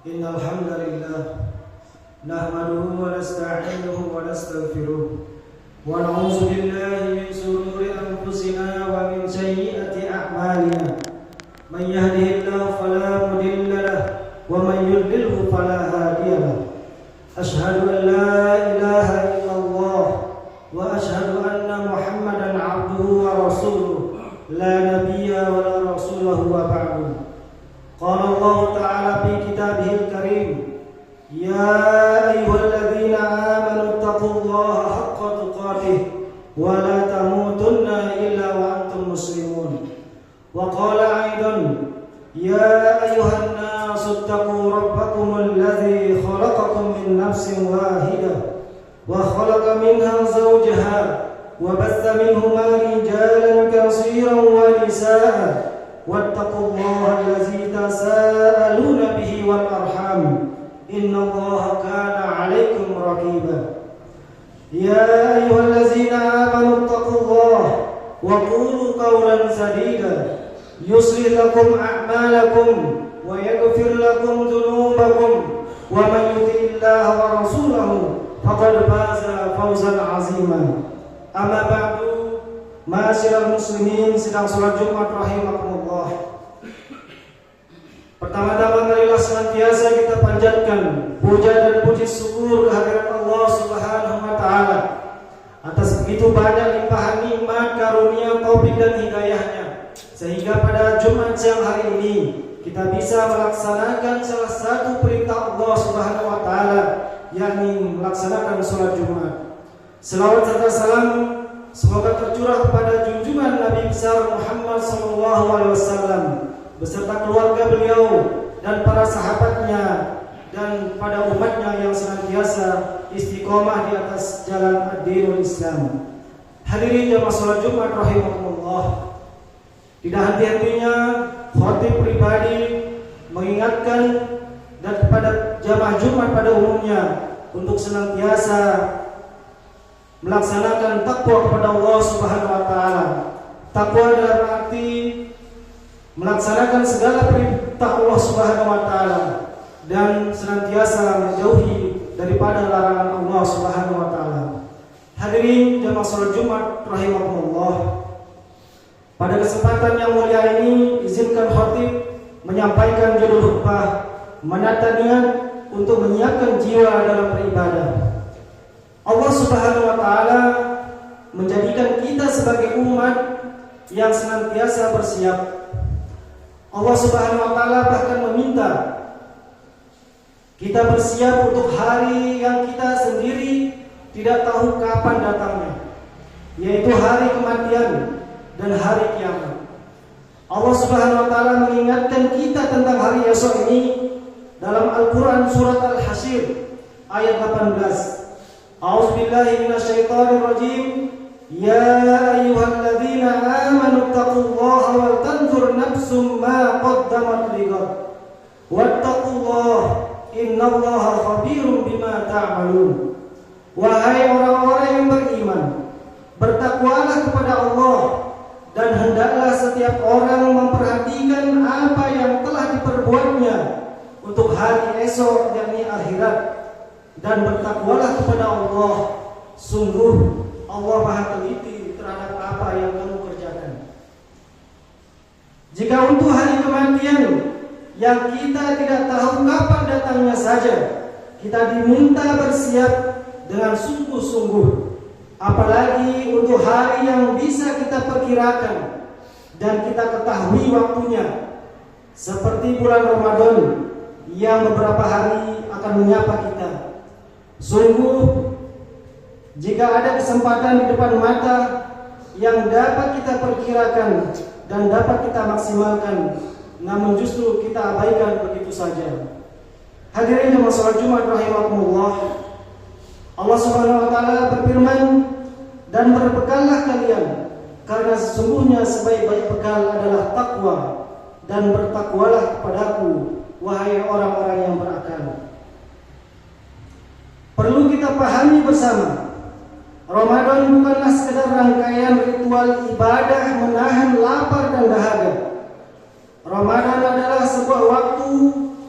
إن الحمد لله نحمده ونستعينه ونستغفره ونعوذ بالله من شرور أنفسنا ومن سيئات أعمالنا من يهده الله فلا مضل له ومن يضلله فلا هادي له أشهد أن لا إله إلا الله وأشهد أن محمدا عبده ورسوله لا نبي ولا رسول هو بعده. قال الله تعالى في كتابه الكريم: يا أيها الذين آمنوا اتقوا الله حق تقاته ولا تموتن إلا وأنتم مسلمون. وقال أيضا: يا أيها الناس اتقوا ربكم الذي خلقكم من نفس واحدة وخلق منها زوجها وبث منهما رجالا كثيرا ونساء واتقوا الله الذي تساءلون به والأرحام إن الله كان عليكم رقيبا. يا أيها الذين آمنوا اتقوا الله وقولوا قولا سديدا يصلح لكم أعمالكم ويغفر لكم ذنوبكم ومن يطع الله ورسوله فقد فاز فوزا عظيما. Amma ba'du, ma'asyiral muslimin sedang sholat Jumat rahimakumullah. Pertama-tama marilah senantiasa kita panjatkan puja dan puji syukur kehadirat Allah Subhanahu wa taala atas begitu banyak limpahan nikmat, karunia, taufik dan hidayahnya, sehingga pada Jumat siang hari ini kita bisa melaksanakan salah satu perintah Allah Subhanahu wa taala, yakni melaksanakan sholat Jumat. Selawat serta salam semoga tercurah kepada junjungan Nabi besar Muhammad SAW beserta keluarga beliau dan para sahabatnya dan pada umatnya yang senantiasa istiqomah di atas jalan ad-dinul Islam. Hadirin jamaah salat Jumat rahimakumullah. Tidak henti-hentinya khatib pribadi mengingatkan dan kepada jamaah Jumat pada umumnya untuk senantiasa melaksanakan takwa kepada Allah Subhanahu wa taala. Takwa dalam arti melaksanakan segala perintah Allah Subhanahu wa taala dan senantiasa menjauhi daripada larangan Allah Subhanahu wa taala. Hadirin jamaah salat Jumat rahimakumullah. Pada kesempatan yang mulia ini izinkan khatib menyampaikan judul khutbah menata niat untuk menyiapkan jiwa dalam beribadah. Allah Subhanahu wa taala menjadikan kita sebagai umat yang senantiasa bersiap. Allah Subhanahu wa taala bahkan meminta kita bersiap untuk hari yang kita sendiri tidak tahu kapan datangnya, yaitu hari kematian dan hari kiamat. Allah Subhanahu wa taala mengingatkan kita tentang hari esok ini dalam Al-Qur'an surat Al-Hasyr ayat 18. A'udzu billahi minasyaitonir rajim. Ya ayyuhalladzina amanu taqullaha wal tanzur nafsum ma qaddamat lighad. Wattaqullaha innallaha khabirum bima ta'malun. Wahai orang-orang yang beriman, bertakwalah kepada Allah dan hendaklah setiap orang memperhatikan apa yang telah diperbuatnya untuk hari esok, yakni akhirat. Dan bertakwalah kepada Allah, sungguh Allah Maha teliti terhadap apa yang kamu kerjakan. Jika untuk hari kematian yang kita tidak tahu kapan datangnya saja, kita diminta bersiap dengan sungguh-sungguh, apalagi untuk hari yang bisa kita perkirakan dan kita ketahui waktunya, seperti bulan Ramadan yang beberapa hari akan menyapa kita. Sungguh, jika ada kesempatan di depan mata yang dapat kita perkirakan dan dapat kita maksimalkan, namun justru kita abaikan begitu saja. Hadirin jemaah salat Jumat rahimakumullah. Allah Subhanahu wa taala berfirman, dan berbekallah kalian, karena sesungguhnya sebaik-baik bekal adalah takwa, dan bertakwalah kepadaku, wahai orang-orang yang berakal. Perlu kita pahami bersama, Ramadan bukanlah sekedar rangkaian ritual ibadah menahan lapar dan dahaga. Ramadan adalah sebuah waktu,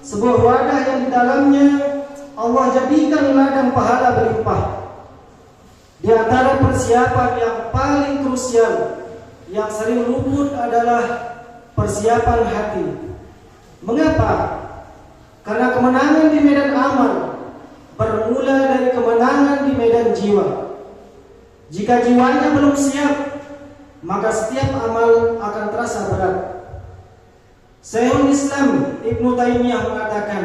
sebuah wadah yang yang di dalamnya Allah jadikan ladang pahala berlimpah. Di antara persiapan yang paling krusial yang sering luput adalah persiapan hati. Mengapa? Karena kemenangan di medan amal bermula dari kemenangan di medan jiwa. Jika jiwanya belum siap, maka setiap amal akan terasa berat. Syekhul Islam Ibnu Taimiyah mengatakan,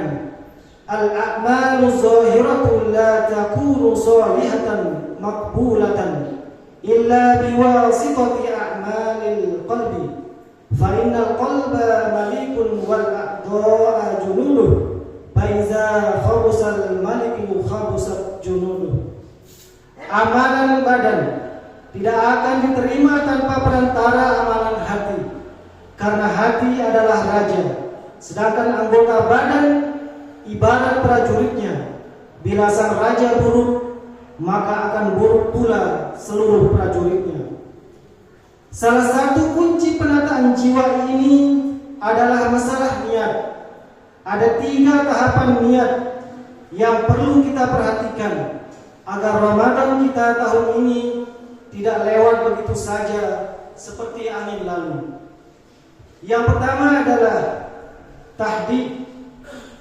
al-a'malu zahiratu la takunu salihatan maqbulatan illa biwasitati a'malil qalbi fa innal qalba malikun wal a'dha'a junuduh fa iza khabusal maliku khabusat junuduh. Amalan badan tidak akan diterima tanpa perantara amalan hati, karena hati adalah raja, sedangkan anggota badan ibarat prajuritnya. Bila sang raja buruk, maka akan buruk pula seluruh prajuritnya. Salah satu kunci penataan jiwa ini adalah masalah niat. Ada 3 tahapan niat yang perlu kita perhatikan agar Ramadan kita tahun ini tidak lewat begitu saja seperti angin lalu. Yang pertama adalah tahdid,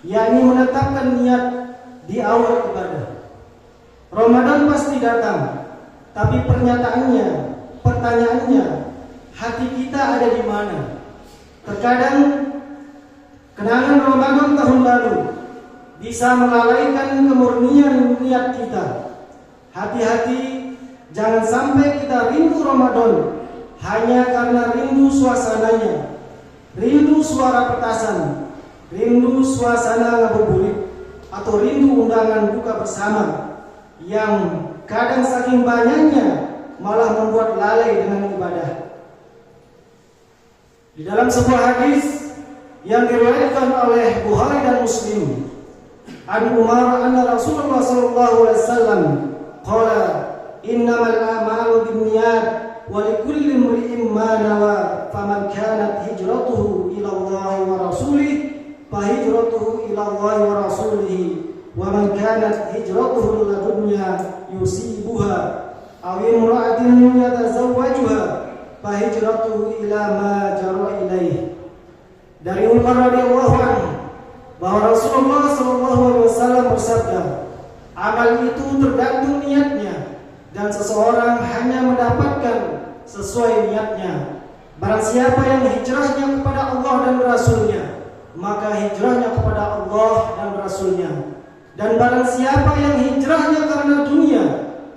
yakni menetapkan niat di awal ibadah. Ramadan pasti datang, tapi pertanyaannya, hati kita ada di mana? Terkadang kenangan Ramadan tahun lalu bisa melalaikan kemurnian niat kita. Hati-hati, jangan sampai kita rindu Ramadan hanya karena rindu suasananya, rindu suara petasan, rindu suasana ngabuburit, atau rindu undangan buka bersama yang kadang saking banyaknya malah membuat lalai dengan ibadah. Di dalam sebuah hadis yang diriwayatkan oleh Bukhari dan Muslim, An Umar anna Rasulullah sallallahu alaihi wasallam qala innamal a'malu binniyat wa likulli imri'in ma nawa faman kanat hijratuhu ila Allah wa rasulih fa hijratuhu ila Allah wa rasulih wa man kanat hijratuhu ila dunya yusibuha aw imra'atin yatazawwajuha fa hijratuhu ila ma jara ilaih. Dari Umar radhiyallahu anhu bahwa Rasulullah sallallahu alaihi wasallam bersabda, amal itu tergantung niatnya dan seseorang hanya mendapatkan sesuai niatnya. Barang siapa yang hijrahnya kepada Allah dan Rasulnya, maka hijrahnya kepada Allah dan Rasulnya. Dan barang siapa yang hijrahnya karena dunia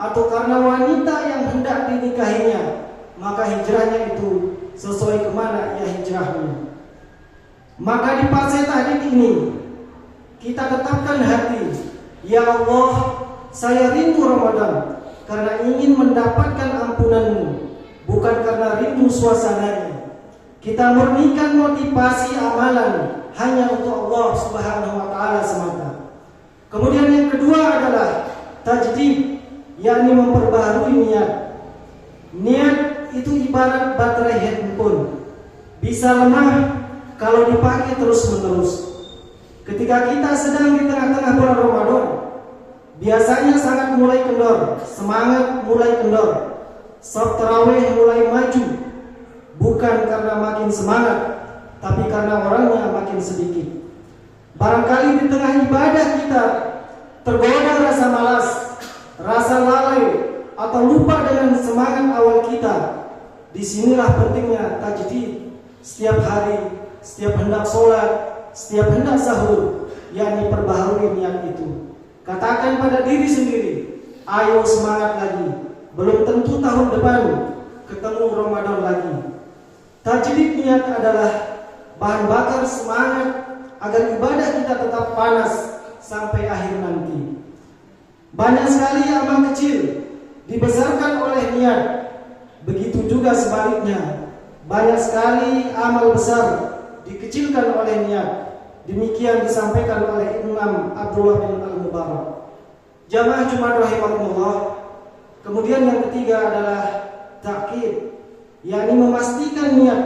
atau karena wanita yang hendak dinikahinya, maka hijrahnya itu sesuai kemana ia hijrahnya. Maka di fase tahdid ini kita tetapkan hati, ya Allah, saya rindu Ramadan karena ingin mendapatkan ampunan-Mu, bukan karena rindu suasananya. Kita murnikan motivasi amalan hanya untuk Allah Subhanahu wa taala semata. Kemudian yang kedua adalah tajdid, yakni memperbaharui niat. Niat itu ibarat baterai handphone, bisa lemah kalau dipakai terus-menerus. Ketika kita sedang di tengah-tengah bulan Ramadan, biasanya sangat mulai kendor, semangat mulai kendor, shaf tarawih mulai maju, bukan karena makin semangat, tapi karena orangnya makin sedikit. Barangkali di tengah ibadah kita tergoda rasa malas, rasa lalai, atau lupa dengan semangat awal kita. Disinilah pentingnya tajdid. Setiap hari, setiap hendak sholat, setiap hendak sahur, yakni perbaharui niat itu. Katakan pada diri sendiri, ayo semangat lagi, belum tentu tahun depan ketemu Ramadan lagi. Tajdid niat adalah bahan bakar semangat agar ibadah kita tetap panas sampai akhir nanti. Banyak sekali amal kecil dibesarkan oleh niat, begitu juga sebaliknya. Banyak sekali amal besar dikecilkan oleh niat. Demikian disampaikan oleh Imam Abdullah bin Al-Mubarak. Jamaah Jumat rahimahullah. Kemudian yang ketiga adalah ta'kid, yakni memastikan niat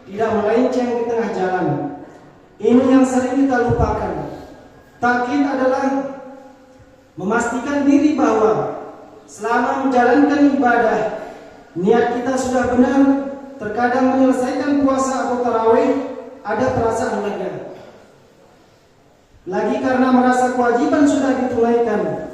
tidak melenceng di tengah jalan. Ini yang sering kita lupakan. Takkid adalah memastikan diri bahwa selama menjalankan ibadah, niat kita sudah benar. Terkadang menyelesaikan puasa atau tarawih ada perasaan lega. Lagi karena merasa kewajiban sudah ditunaikan.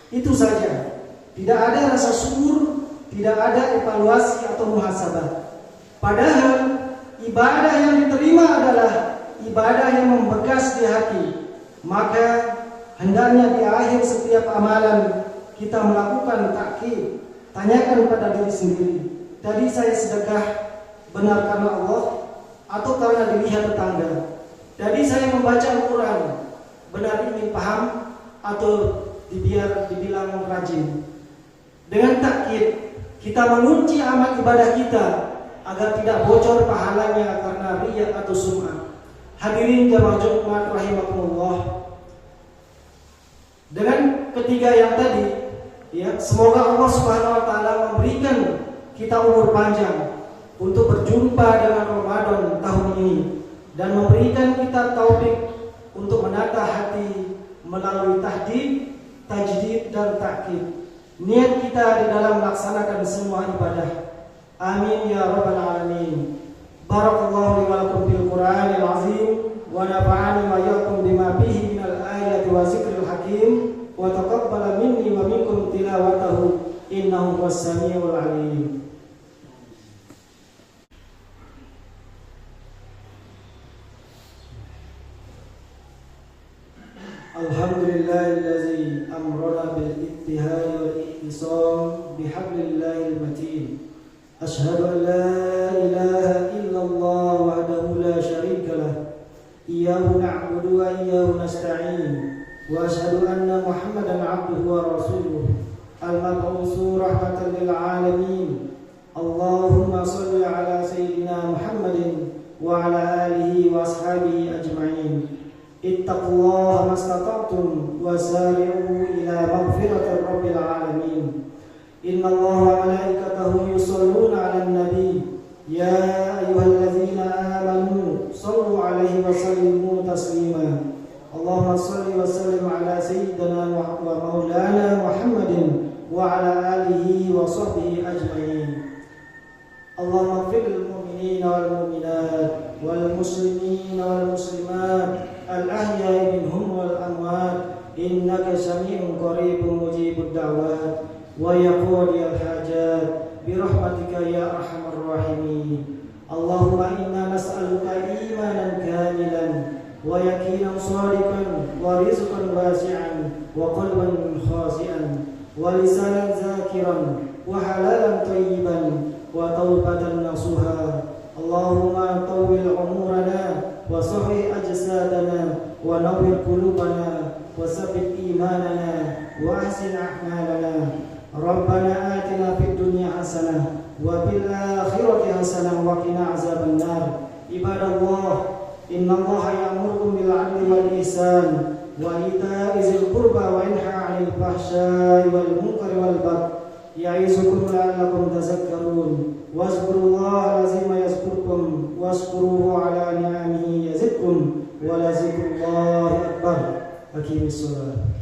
Itu saja. Tidak ada rasa syukur, tidak ada evaluasi atau muhasabah. Padahal ibadah yang diterima adalah ibadah yang membekas di hati. Maka hendaknya di akhir setiap amalan kita melakukan takkid. Tanyakan pada diri sendiri, tadi saya sedekah benar karena Allah atau karena dilihat tetangga? Tadi saya membaca Al-Quran benar ingin paham atau dibilang rajin? Dengan takkid kita mengunci amal ibadah kita agar tidak bocor pahalanya karena riya atau sum'ah. Hadirin jamaah Jumat rahimakumullah. Dengan ketiga yang tadi, ya, semoga Allah Subhanahu wa taala memberikan kita umur panjang untuk berjumpa dengan Ramadan tahun ini dan memberikan kita taufik untuk menata hati melalui tahdid, tajdid dan takkid. Niat kita di dalam melaksanakan semua ibadah. Amin ya rabbal alamin. Barakallahu li wa lakum fil Qur'anil azim wa nafa'ani wa iyyakum bima fihi minal ayati wa zikril hakim. Wa taqabbala minni wa minkum tilawatahu innahu was-sami'ul 'alim. Alhamdulillahillazi amrana bil ittihad wal ihtisam bihablillahil matin. Asyhadu an la ilaha illallah wahdahu la syarika lah. Iyyahu na'budu wa iyyahu nasta'in. Wa asyhadu anna Muhammadan 'abduhu wa rasuluh al-mab'uts rahmatan lil 'alamin. Allahumma shalli 'ala sayyidina Muhammadin wa 'ala alihi wa ashabihi ajma'in. Ittaqullaha mastata'tum wa sari'u ila maghfiratir rabbil 'alamin. Innallaha wa malaikatahu yusholluna 'alan nabi. Ya ayyuhalladzina amanu shallu 'alaihi wa sallimu taslima. Allahumma shalli wa sallim ala sayyidina wa maulana Muhammadin wa ala alihi wa sahbihi ajma'in. Allahumma ighfir lil mu'minina wal mu'minat wal muslimina wal muslimat al ahya'i minhum wal amwat innaka sami'un qaribun mujibud da'wat wa yaqudiyal hajat bi rahmatika ya arhamar rahimin. Allahumma inna nas'aluka imanan kamilan wa yaqinan shadiqan wa rizqan wasi'an wa qalban khashi'an wa lisanan zakiran wa halalan thayyiban wa taubatan nasuha. Allahumma tawwil umurana wa sahih ajsadana wa nawwir qulubana wa sabbit imanana wa ahsin a'malana. Rabbana atina fid dunya hasanah wa fil akhirati hasanah wa qina azaban nar. Ibadallah, innallaha ya'murukum bil 'adli wal ihsan wa ita'i dzil qurba wa yanha 'anil fahsya'i wal munkari wal baghi ya'izukum la'allakum tadhakkarun. Wazkurullaha lazima yazkurkum washkuruhu 'ala ni'amihi yazidkum wa lazikrullahi akbar. Aqimissalah.